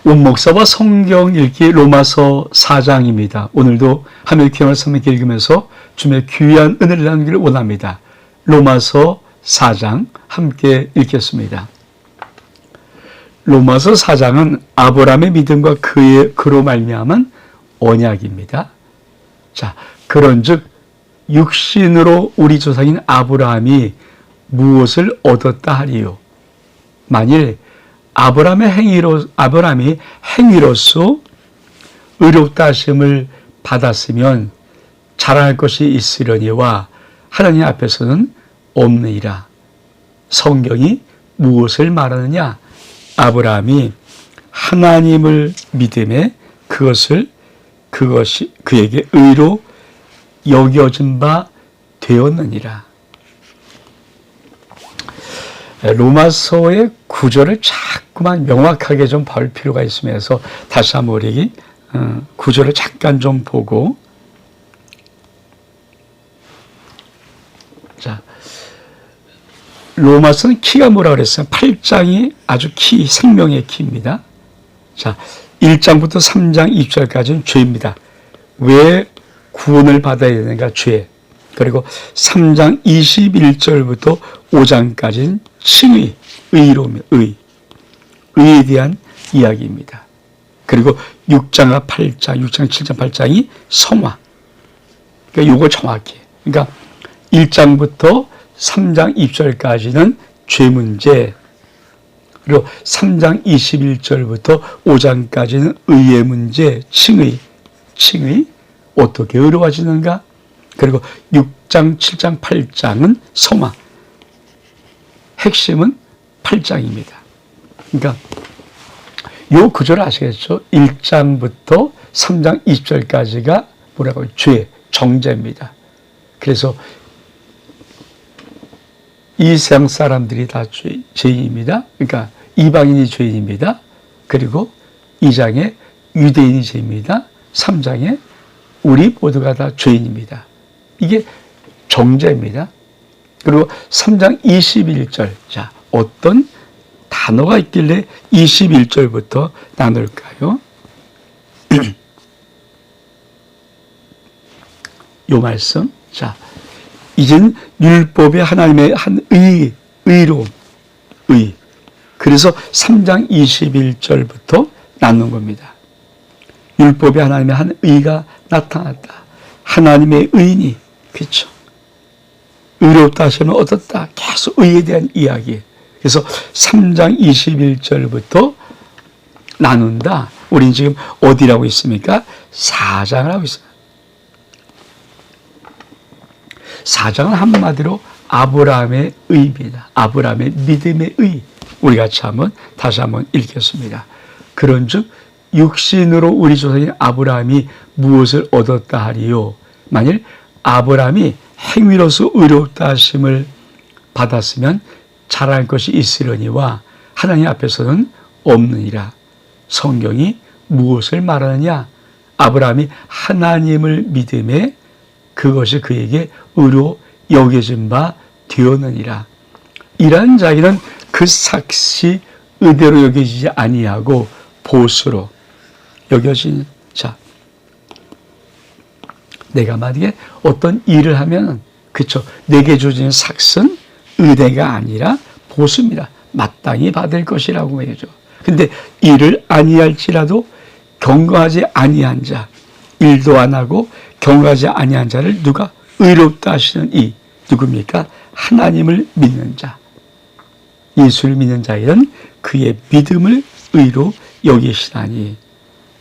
원목사와 성경 읽기 로마서 4장입니다. 오늘도 하나님의 귀한 말씀 함께 읽으면서 주님의 귀한 은혜를 나누기를 원합니다. 로마서 4장 함께 읽겠습니다. 로마서 4장은 아브라함의 믿음과 그로 말미암은 언약입니다. 자, 그런즉 육신으로 우리 조상인 아브라함이 무엇을 얻었다 하리요? 만일 아브라함이 행위로서 의롭다 하심을 받았으면 자랑할 것이 있으려니와 하나님 앞에서는 없느니라. 성경이 무엇을 말하느냐? 아브라함이 하나님을 믿음에 그것이 그에게 의로 여겨진 바 되었느니라. 로마서의 구절을 자꾸만 명확하게 좀 볼 필요가 있으면서 다시 한번 우리 구절을 잠깐 좀 보고, 자, 로마서는 키가 뭐라 그랬어요? 8장이 아주 생명의 키입니다. 자, 1장부터 3장 2절까지는 죄입니다. 왜 구원을 받아야 되는가? 죄. 그리고 3장 21절부터 5장까지는 칭의, 의로움, 의에 대한 이야기입니다. 그리고 6장과 8장, 6장, 7장, 8장이 성화. 그러니까 요거 정확히. 그러니까 1장부터 3장 2절까지는 죄 문제, 그리고 3장 21절부터 5장까지는 의의 문제, 칭의, 어떻게 의로워지는가? 그리고 6장, 7장, 8장은 성화. 핵심은 8장입니다. 그러니까 요 구절 아시겠죠? 1장부터 3장 20절까지가 뭐라고 해요? 죄, 정죄입니다. 그래서 이 세상 사람들이 다 죄인입니다. 그러니까 이방인이 죄인입니다. 그리고 2장에 유대인이 죄입니다. 3장에 우리 모두가 다 죄인입니다. 이게 정죄입니다. 그리고 3장 21절. 자, 어떤 단어가 있길래 21절부터 나눌까요? 요 말씀. 자, 이젠 율법의 하나님의 한 의로움, 그래서 3장 21절부터 나눈 겁니다. 율법의 하나님의 한 의가 나타났다. 하나님의 의인이, 그렇죠? 의롭다 하시면 얻었다. 계속 의에 대한 이야기. 그래서 3장 21절부터 나눈다. 우린 지금 어디라고 있습니까? 4장을 하고 있어요. 4장은 한마디로 아브라함의 의입니다. 아브라함의 믿음의 의. 우리 같이 다시 한번 읽겠습니다. 그런즉 육신으로 우리 조상인 아브라함이 무엇을 얻었다 하리요? 만일 아브라함이 행위로서 의롭다 하심을 받았으면 자랑할 것이 있으려니와 하나님 앞에서는 없느니라. 성경이 무엇을 말하느냐? 아브라함이 하나님을 믿음에 그것이 그에게 의로 여겨진 바 되었느니라. 이러한 자기는 그 삭시 의대로 여겨지지 아니하고 보수로 여겨진 자. 내가 만약에 어떤 일을 하면, 그쵸, 내게 주어진 삭은 의대가 아니라 보수입니다. 마땅히 받을 것이라고 해야죠. 근데 일을 아니할지라도 경건하지 아니한 자, 일도 안 하고 경건하지 아니한 자를 누가 의롭다 하시는 이 누굽니까? 하나님을 믿는 자. 예수를 믿는 자에는 그의 믿음을 의로 여기시나니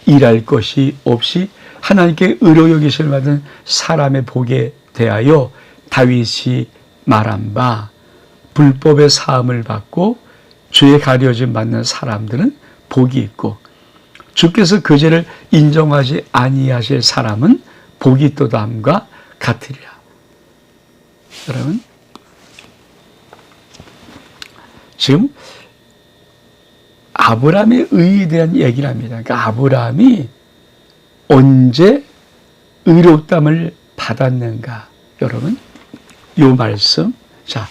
일할 것이 없이 하나님께 의로 여기심을 받은 사람의 복에 대하여 다윗이 말한 바, 불법의 사함을 받고 죄에 가려짐 받는 사람들은 복이 있고 주께서 그 죄를 인정하지 아니하실 사람은 복이 있도다함과 같으리라. 여러분, 지금 아브라함의 의에 대한 얘기를 합니다. 그러니까 아브라함이 언제 의롭담을 받았는가? 여러분, 이 말씀, 자,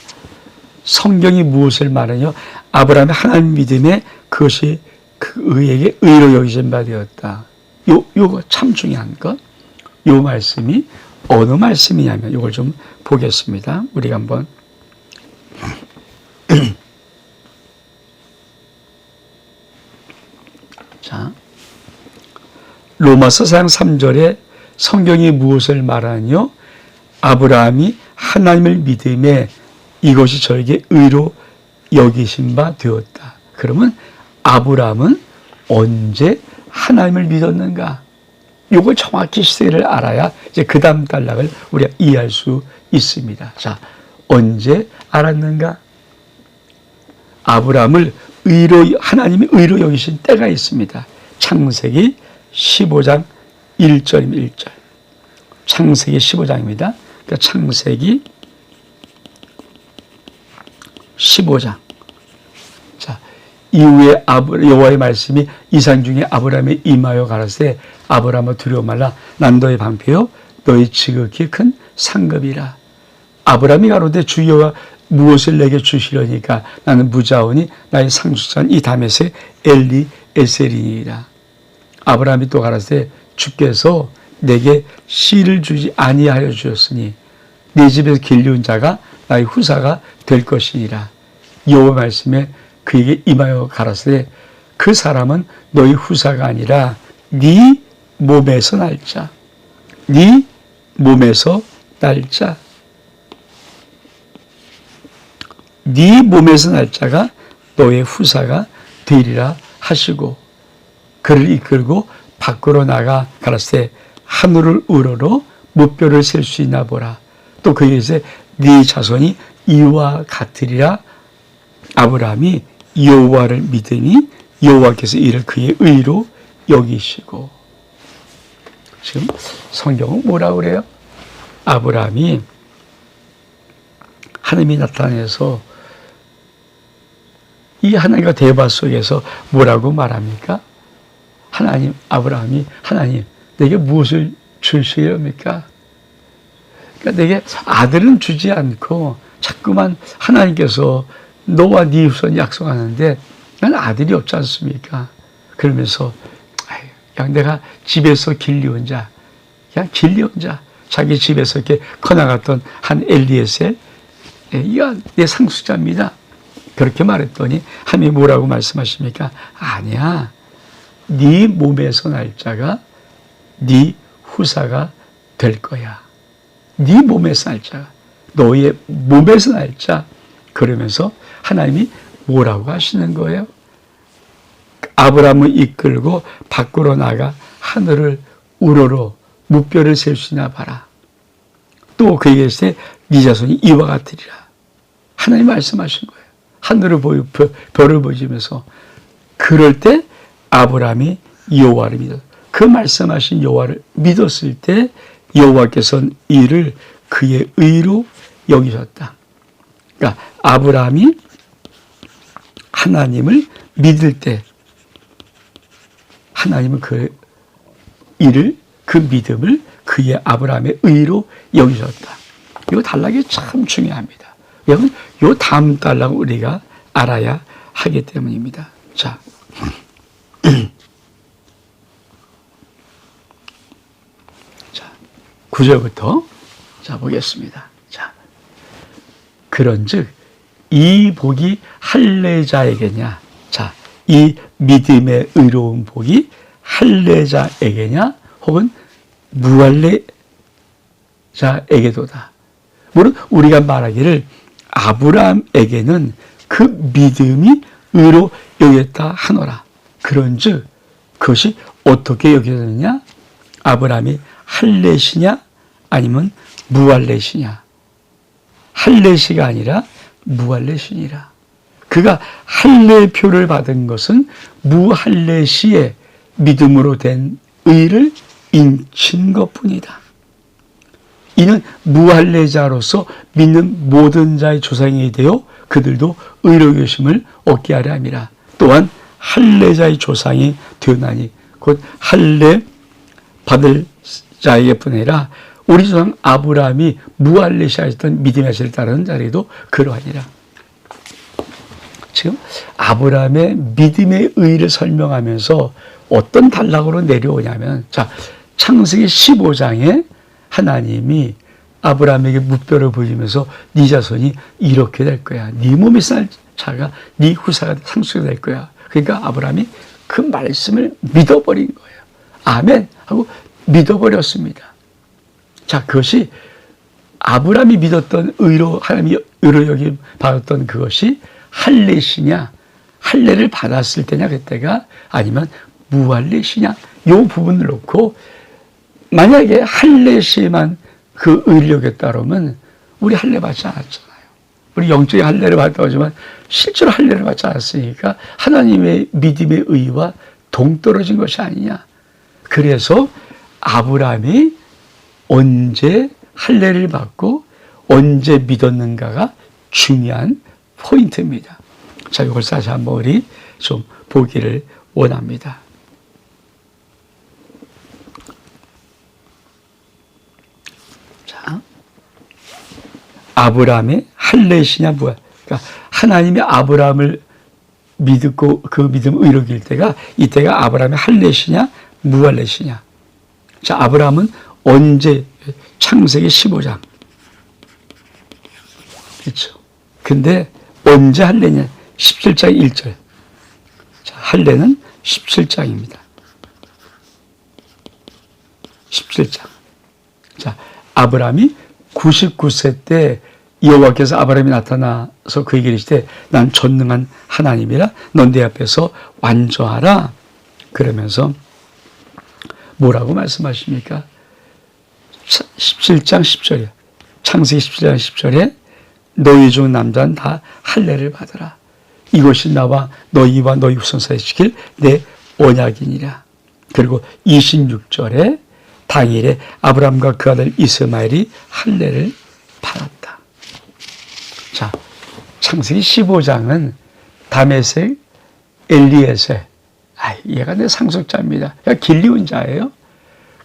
성경이 무엇을 말하냐? 아브라함의 하나님 믿음에 그것이 그 의에게 의로 여기신 바 되었다. 요거 참 중요한 것. 요 말씀이 어느 말씀이냐면 요걸 좀 보겠습니다. 우리가 한번 자, 로마서 4장 3절에 성경이 무엇을 말하냐요? 아브라함이 하나님을 믿음에 이것이 저에게 의로 여기신 바 되었다. 그러면 아브라함은 언제 하나님을 믿었는가? 이걸 정확히 시대를 알아야 이제 그 다음 단락을 우리가 이해할 수 있습니다. 자, 언제 알았는가? 아브라함을 하나님이 의로 여기신 때가 있습니다. 창세기 15장 1절입니다. 1절. 창세기 15장입니다. 그러니까 창세기 15장. 자, 이후에 여호와의 말씀이 이상 중에 아브라함에 임하여 가라사대 아브라함아 두려워 말라. 난 너의 방패요 너의 지극히 큰 상급이라. 아브라함이 가로되 주 여호와 무엇을 내게 주시려니까 나는 무자오니 나의 상속자는 이 다메섹 엘리에셀이니라. 아브라함이 또 가라사대 주께서 내게 씨를 주지 아니하여 주셨으니 네 집에서 길리운 자가 나의 후사가 될 것이니라. 여호와 말씀에 그에게 임하여 가라사대 그 사람은 너희 후사가 아니라 네 몸에서 날 자. 네 몸에서 날 자. 네 몸에서 날 자가 너의 후사가 되리라 하시고 그를 이끌고 밖으로 나가 가라사대 하늘을 우러러 무뼈를 셀 수 있나 보라. 또 그에게서 네 자손이 이와 같으리라. 아브라함이 여호와를 믿으니 여호와께서 이를 그의 의로 여기시고. 지금 성경은 뭐라고 그래요? 아브라함이 하나님이 나타내서 이 하나님과 대화 속에서 뭐라고 말합니까? 아브라함이 하나님 내게 무엇을 주시렵니까? 그러니까 내게 아들은 주지 않고 자꾸만 하나님께서 너와 네 후손 약속하는데 난 아들이 없지 않습니까? 그러면서 그냥 내가 집에서 길리온 자, 그냥 길리온 자, 자기 집에서 이렇게 커나갔던 한 엘리에셀, 이가 내 상속자입니다. 그렇게 말했더니 하나님이 뭐라고 말씀하십니까? 아니야. 네 몸에서 날 자가 네 후사가 될 거야. 네 몸에서 날 자가 너의 몸에서 날 자. 그러면서 하나님이 뭐라고 하시는 거예요? 아브라함을 이끌고 밖으로 나가 하늘을 우러러 무뼈를 셀 수 있나 봐라. 또 그에게서 네 자손이 이와 같으리라. 하나님 말씀하신 거예요. 하늘을 별을 보시면서 그럴 때 아브라함이 여호와를 믿었어요. 그 말씀하신 여호와를 믿었을 때 여호와께서는 이를 그의 의로 여기셨다. 그러니까 아브라함이 하나님을 믿을 때 하나님은 그 일을, 그 믿음을 그의 아브라함의 의로 여기셨다. 이 단락이 참 중요합니다. 여러분, 이 다음 단락을 우리가 알아야 하기 때문입니다. 자, 자, 9절부터 자 보겠습니다. 자, 그런즉 이 복이 할례자에게냐? 자, 이 믿음의 의로운 복이 할례자에게냐? 혹은 무할례자에게도다. 물론 우리가 말하기를 아브라함에게는 그 믿음이 의로 여겼다 하노라. 그런즉 그것이 어떻게 여겨졌느냐? 아브라함이 할례시냐 아니면 무할례시냐? 할례시가 아니라 무할례시니라. 그가 할례표를 받은 것은 무할례시의 믿음으로 된 의를 인친 것뿐이다. 이는 무할례자로서 믿는 모든 자의 조상이 되어 그들도 의로 여김을 얻게 하려 함이라. 또한 할례자의 조상이 되었나니 곧 할례 받을 자에게뿐 아니라 우리 조상 아브라함이 무할례시하였던 믿음의 사실을 따르는 자에게도 그러하니라. 지금 아브라함의 믿음의 의를 설명하면서 어떤 단락으로 내려오냐면, 자, 창세기 15장에 하나님이 아브라함에게 무뼈를 보이면서 네 자손이 이렇게 될 거야. 네 몸에 살 자가 네 후사가 상속이 될 거야. 그러니까 아브라함이 그 말씀을 믿어버린 거예요. 아멘 하고 믿어버렸습니다. 자, 그것이 아브라함이 믿었던 의로, 하나님이 의로 여김 받았던 그것이 할례시냐, 할례를 받았을 때냐 그때가, 아니면 무할례시냐, 요 부분을 놓고, 만약에 할례시만 그 의를 여겼다면 우리 할례 받지 않았잖아요. 우리 영적인 할례를 받았다고 하지만 실제로 할례를 받지 않았으니까 하나님의 믿음의 의와 동떨어진 것이 아니냐. 그래서 아브라함이 언제 할례를 받고 언제 믿었는가가 중요한 포인트입니다. 자, 이걸 다시 한번 우리 좀 보기를 원합니다. 자, 아브라함의 할례시냐 뭐야? 그러니까 하나님이 아브라함을 믿고 그 믿음 의롭길 때가, 이때가 아브라함의 할례시냐 무할례시냐. 자, 아브라함은 언제? 창세기 15장. 그렇죠. 근데 언제 할례냐? 17장 1절. 자, 할례는 17장입니다. 17장. 자, 아브라함이 99세 때 여호와께서 아브라함이 나타나서 그에게 이르시되 난 전능한 하나님이라 넌 내 앞에서 완전하라. 그러면서 뭐라고 말씀하십니까? 17장 10절에, 창세기 17장 10절에 너희 중 남자는 다 할례를 받으라. 이것이 나와 너희와 너희 후손 사이에 지킬 내 언약이니라. 그리고 26절에 당일에 아브라함과 그 아들 이스마엘이 할례를 받았다. 자, 창세기 15장은 다메섹 엘리에셀, 얘가 내 상속자입니다. 길리온 자예요.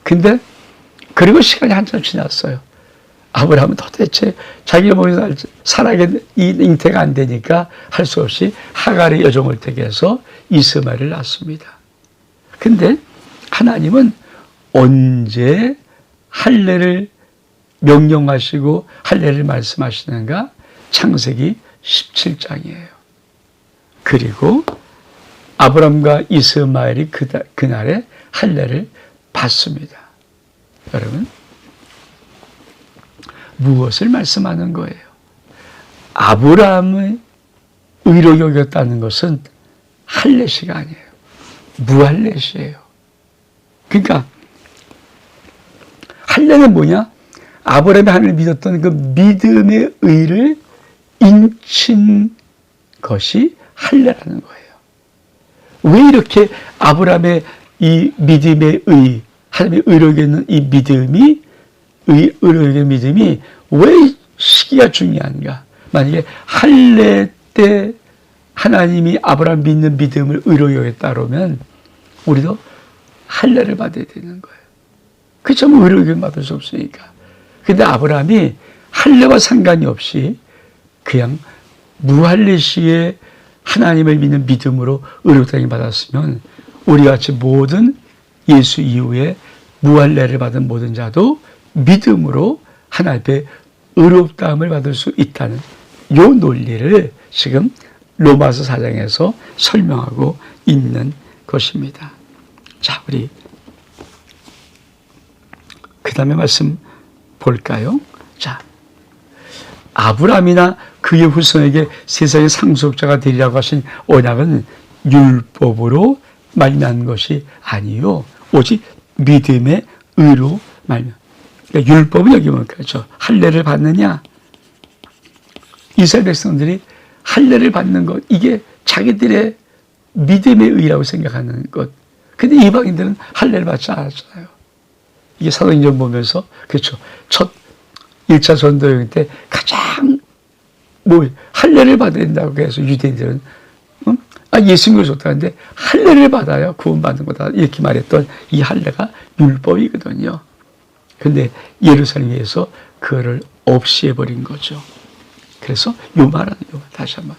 근데 그리고 시간이 한참 지났어요. 아브라함은 도대체 자기가 몸에서 살아가게 잉태가 안 되니까 할 수 없이 하갈의 여종을 택해서 이스마엘을 낳습니다. 근데 하나님은 언제 할례를 명령하시고 할례를 말씀하시는가? 창세기 17장이에요. 그리고 아브라함과 이스마엘이 그날에 할례를 받습니다. 여러분, 무엇을 말씀하는 거예요? 아브라함의 의로 여겼다는 것은 할례시가 아니에요. 무할례시예요. 그러니까 할례는 뭐냐? 아브라함이 하나님을 믿었던 그 믿음의 의를 인친 것이 할례라는 거예요. 왜 이렇게 아브라함의 이 믿음의 의, 하나님의 의로 여기는 이 믿음이, 의로 여기는 믿음이 왜 시기가 중요한가? 만약에 할례 때 하나님이 아브라함 믿는 믿음을 의로 여겼다면 우리도 할례를 받아야 되는 거예요. 그렇죠? 뭐 의로 여김 받을 수 없으니까. 근데 아브라함이 할례와 상관이 없이 그냥 무할례 시에 하나님을 믿는 믿음으로 의롭다함을 받았으면 우리 같이 모든 예수 이후에 무할례를 받은 모든 자도 믿음으로 하나님 앞에 의롭다함을 받을 수 있다는 이 논리를 지금 로마서 4장에서 설명하고 있는 것입니다. 자, 우리 그 다음에 말씀 볼까요? 자, 아브라함이나 그의 후손에게 세상의 상속자가 되리라고 하신 언약은 율법으로 말미암은 것이 아니요, 오직 믿음의 의로 말미암. 그러니까 율법은 여기 뭡니까? 할례를 받느냐? 이스라엘 백성들이 할례를 받는 것, 이게 자기들의 믿음의 의라고 생각하는 것. 근데 이방인들은 할례를 받지 않았잖아요. 이게 사도행전 보면서, 그렇죠. 첫 1차 전도여행 때 가장 할례를 받아야 된다고 해서 유대인들은 예수님을 좋다는데 할례를 받아야 구원받는 거다 이렇게 말했던 이 할례가 율법이거든요. 근데 예루살렘에서 그거를 없이 해버린 거죠. 그래서 요 말하는 요 다시 한번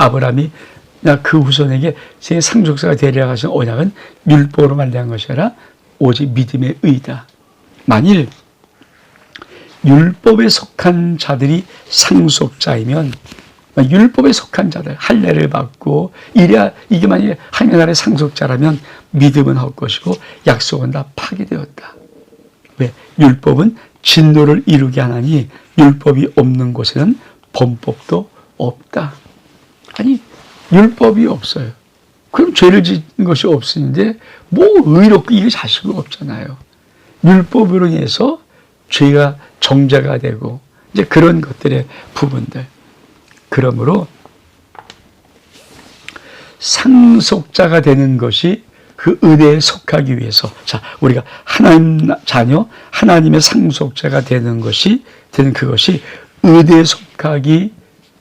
아브라함이 나 그 후손에게 제 상속자가 되리라 하신 언약은 율법으로 말미암은 것이 아니라 오직 믿음의 의다. 만일 율법에 속한 자들이 상속자이면, 율법에 속한 자들, 할례를 받고 이래야 이게 만약에 하나님 나라의 상속자라면 믿음은 헛것이고 약속은 다 파기되었다. 왜? 율법은 진노를 이루게 하나니 율법이 없는 곳에는 범법도 없다. 아니, 율법이 없어요. 그럼 죄를 짓는 것이 없으는데 뭐 의롭고 이게 자식이 없잖아요. 율법으로 인해서 죄가 정죄가 되고 이제 그런 것들의 부분들. 그러므로 상속자가 되는 것이 그 은혜에 속하기 위해서, 자, 우리가 하나님 자녀, 하나님의 상속자가 되는 그것이 은혜에 속하기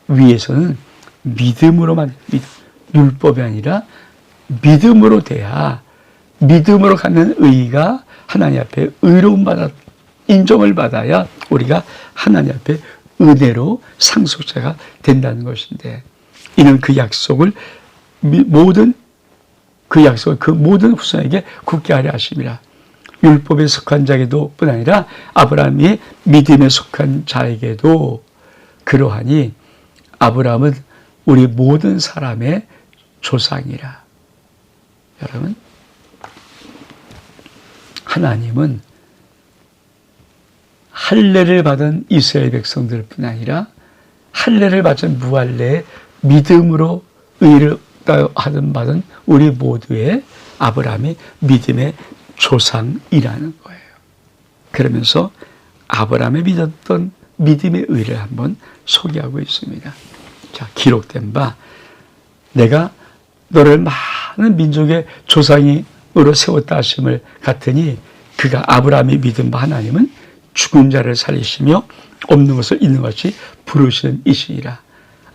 위해서는 믿음으로만, 율법이 아니라 믿음으로 돼야, 믿음으로 갖는 의가 하나님 앞에 의로움 인정을 받아야 우리가 하나님 앞에 은혜로 상속자가 된다는 것인데, 이는 그 약속을 그 모든 후손에게 굳게 하려 하심이라. 율법에 속한 자에게도 뿐 아니라 아브라함이 믿음에 속한 자에게도 그러하니 아브라함은 우리 모든 사람의 조상이라. 여러분, 하나님은 할례를 받은 이스라엘 백성들 뿐 아니라 할례를 받은 무할례의 믿음으로 의를 받은 우리 모두의 아브라함이 믿음의 조상이라는 거예요. 그러면서 아브라함이 믿었던 믿음의 의를 한번 소개하고 있습니다. 자, 기록된 바, 내가 너를 많은 민족의 조상으로 세웠다 하심을 같으니 그가 아브라함이 믿은 바 하나님은 죽은 자를 살리시며 없는 것을 있는 것이 부르시는 이시니라.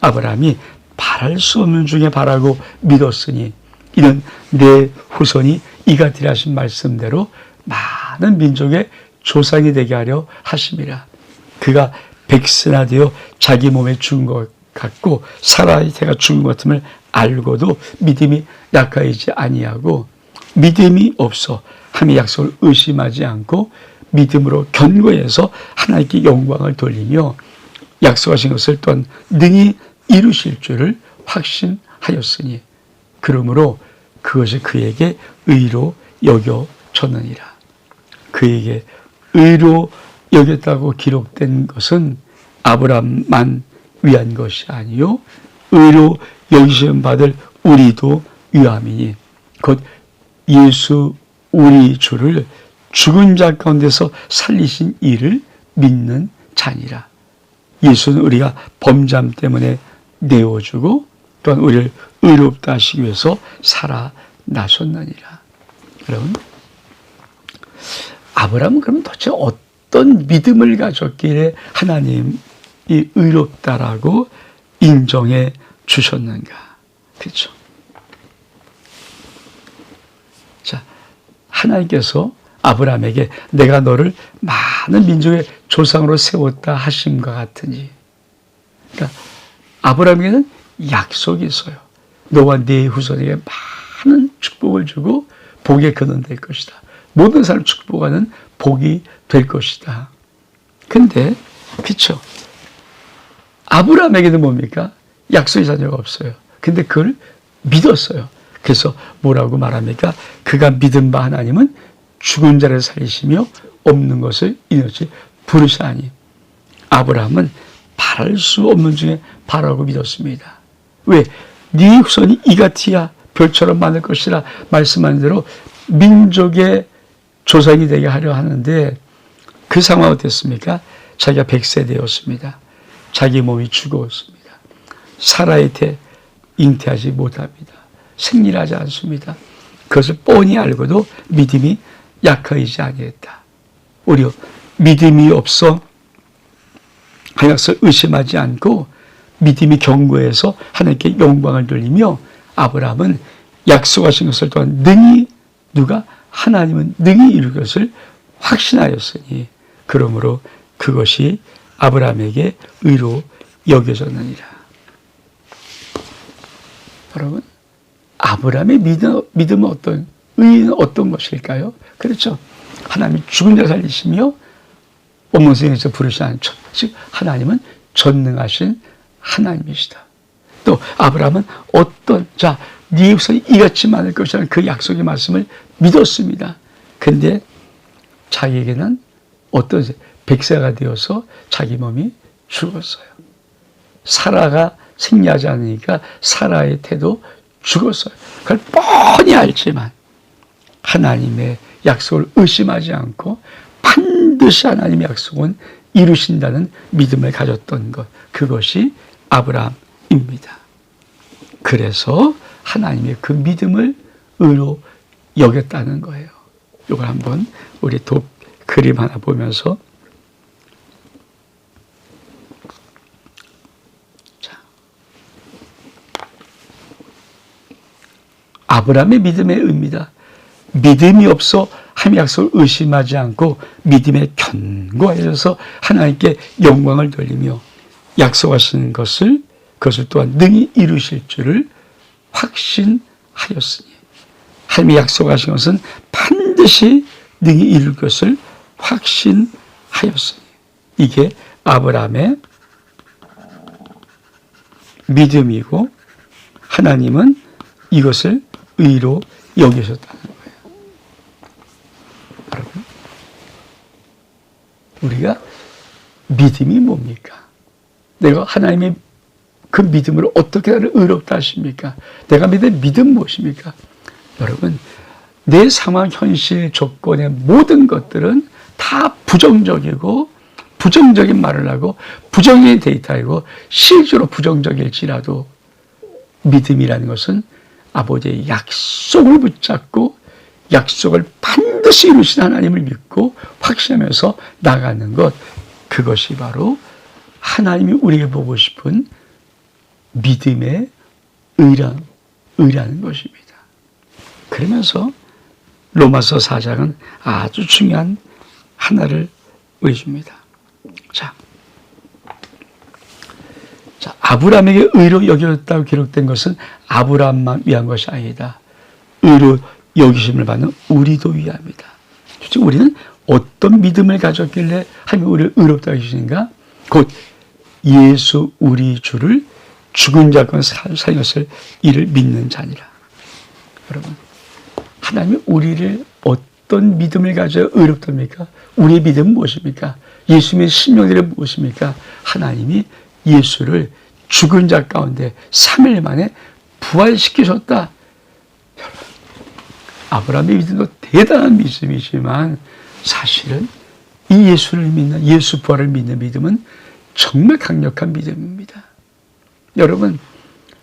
아브라함이 바랄 수 없는 중에 바라고 믿었으니 이는 내 후손이 이같으리라 하신 말씀대로 많은 민족의 조상이 되게 하려 하심이라. 그가 백세나 되어 자기 몸에 죽은 것 같고 사라의 태가 죽은 것 같음을 알고도 믿음이 약하지 아니하고 믿음이 없어 하나님의 약속을 의심하지 않고 믿음으로 견고해서 하나님께 영광을 돌리며 약속하신 것을 또한 능히 이루실 줄을 확신하였으니 그러므로 그것이 그에게 의로 여겨졌느니라. 그에게 의로 여겼다고 기록된 것은 아브라함만 위한 것이 아니요 의로 여기심 받을 우리도 위함이니 곧 예수 우리 주를 죽은 자 가운데서 살리신 이를 믿는 자니라. 예수는 우리가 범죄함 때문에 내어주고 또한 우리를 의롭다 하시기 위해서 살아나셨느니라. 여러분, 아브라함은 그럼 도대체 어떤 믿음을 가졌기에 하나님이 의롭다라고 인정해 주셨는가? 그렇죠? 자, 하나님께서 아브라함에게 내가 너를 많은 민족의 조상으로 세웠다 하심과 같으니, 그러니까 아브라함에게는 약속이 있어요. 너와 네 후손에게 많은 축복을 주고 복의 근원 될 것이다. 모든 사람을 축복하는 복이 될 것이다. 근데 그렇죠? 아브라함에게는 뭡니까? 약속의 자녀가 없어요. 근데 그걸 믿었어요. 그래서 뭐라고 말합니까? 그가 믿은 바 하나님은 죽은 자를 살리시며 없는 것을 이같이 부르시나니. 아브라함은 바랄 수 없는 중에 바라고 믿었습니다. 왜? 네 후손이 이같이야 별처럼 많을 것이라 말씀한 대로 민족의 조상이 되게 하려 하는데 그 상황은 어땠습니까? 자기가 100세 되었습니다. 자기 몸이 죽었습니다. 사라의 태 잉태하지 못합니다. 생리하지 않습니다. 그것을 뻔히 알고도 믿음이 약하지 아니했다. 오히려 믿음이 없어 하나님을 의심하지 않고 믿음이 견고해서 하나님께 영광을 돌리며 아브라함은 약속하신 것을 또한 능히 하나님은 능히 이룰 것을 확신하였으니 그러므로 그것이 아브라함에게 의로 여겨졌느니라. 여러분, 아브라함의 믿음은 의는 어떤 것일까요? 그렇죠. 하나님이 죽은 자 살리시며 원문성에서 부르시는 즉 하나님은 전능하신 하나님이시다. 또 아브라함은 네 후손이 이같이 많을 것이라는 그 약속의 말씀을 믿었습니다. 근데 자기에게는 100세가 되어서 자기 몸이 죽었어요. 사라가 생리하지 않으니까 사라의 태도 죽었어요. 그걸 뻔히 알지만 하나님의 약속을 의심하지 않고 반드시 하나님의 약속은 이루신다는 믿음을 가졌던 것, 그것이 아브라함입니다. 그래서 하나님의 그 믿음을 의로 여겼다는 거예요. 이걸 한번 우리 그림 하나 보면서, 아브라함의 믿음의 의미다. 믿음이 없어 하나님의 약속을 의심하지 않고 믿음에 견고해져서 하나님께 영광을 돌리며 약속하시는 그것을 또한 능히 이루실 줄을 확신하였으니, 하나님이 약속하신 것은 반드시 능히 이룰 것을 확신하였으니, 이게 아브라함의 믿음이고 하나님은 이것을 의로 여기셨다는 거예요. 여러분, 우리가 믿음이 뭡니까? 내가 하나님의 그 믿음으로 어떻게 나를 의롭다 하십니까? 내가 믿는 믿음 무엇입니까? 여러분, 내 상황, 현실, 조건의 모든 것들은 다 부정적이고 부정적인 말을 하고 부정적인 데이터이고 실제로 부정적일지라도 믿음이라는 것은 아버지의 약속을 붙잡고 약속을 반드시 이루신 하나님을 믿고 확신하면서 나가는 것, 그것이 바로 하나님이 우리에게 보고 싶은 믿음의 의라는 것입니다. 그러면서 로마서 4장은 아주 중요한 하나를 보여줍니다. 자, 아브라함에게 의로 여겨졌다고 기록된 것은 아브라함만 위한 것이 아니다. 의로 여기심을 받는 우리도 위함이다. 우리는 어떤 믿음을 가졌길래 하나님이 우리를 의롭다고 하시는가? 곧 예수 우리 주를 죽은 자 가운데 살린 것을 이를 믿는 자니라. 여러분, 하나님이 우리를 어떤 믿음을 가져야 의롭답니까? 우리의 믿음은 무엇입니까? 예수님의 신명들이 무엇입니까? 하나님이 예수를 죽은 자 가운데 3일 만에 부활시키셨다. 여러분, 아브라함의 믿음도 대단한 믿음이지만 사실은 이 예수를 믿는, 예수 부활을 믿는 믿음은 정말 강력한 믿음입니다. 여러분,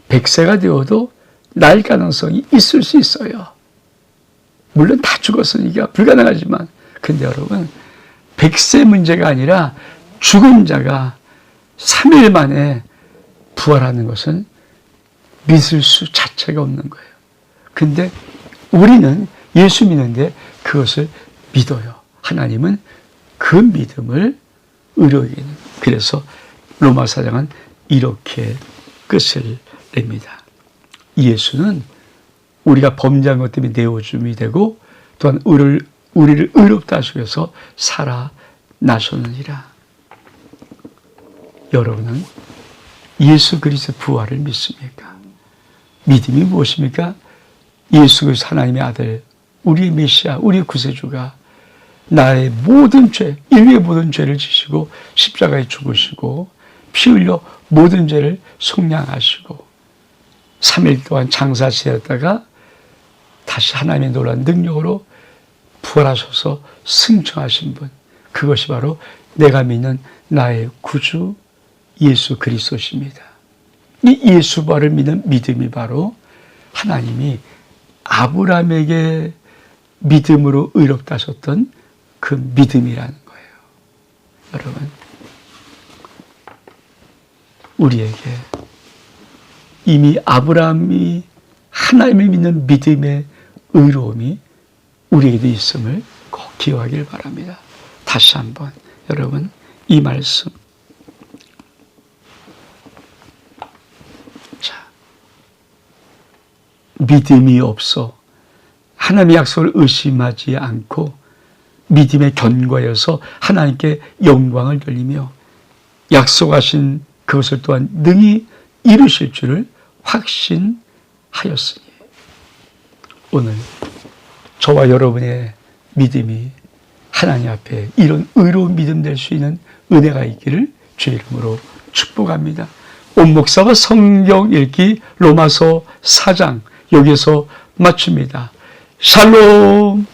100세가 되어도 날 가능성이 있을 수 있어요. 물론 다 죽었으니까 불가능하지만, 근데 여러분, 100세 문제가 아니라 죽은 자가 3일 만에 부활하는 것은 믿을 수 자체가 없는 거예요. 근데 우리는 예수 믿는데 그것을 믿어요. 하나님은 그 믿음을 의로에게는. 그래서 로마 4장은 이렇게 끝을 냅니다. 예수는 우리가 범죄한 것 때문에 내어줌이 되고 또한 우리를 의롭다 하시기 위해서 살아나셨느니라. 여러분은 예수 그리스도의 부활을 믿습니까? 믿음이 무엇입니까? 예수 그리스도 하나님의 아들, 우리의 메시아, 우리의 구세주가 나의 모든 죄, 인류의 모든 죄를 지시고 십자가에 죽으시고 피 흘려 모든 죄를 속량하시고 3일 동안 장사지었다가 다시 하나님의 놀라운 능력으로 부활하셔서 승천하신 분, 그것이 바로 내가 믿는 나의 구주 예수 그리스도십니다. 이 예수 부활을 믿는 믿음이 바로 하나님이 아브라함에게 믿음으로 의롭다 하셨던 그 믿음이라는 거예요. 여러분, 우리에게 이미 아브라함이 하나님을 믿는 믿음의 의로움이 우리에게도 있음을 꼭 기억하길 바랍니다. 다시 한번 여러분, 이 말씀, 자, 믿음이 없어 하나님의 약속을 의심하지 않고 믿음에 견고하여서 하나님께 영광을 돌리며 약속하신 그것을 또한 능히 이루실 줄을 확신하였으니 오늘 저와 여러분의 믿음이 하나님 앞에 이런 의로운 믿음 될 수 있는 은혜가 있기를 주의 이름으로 축복합니다. 온 목사와 성경 읽기 로마서 4장 여기서 마칩니다. 샬롬.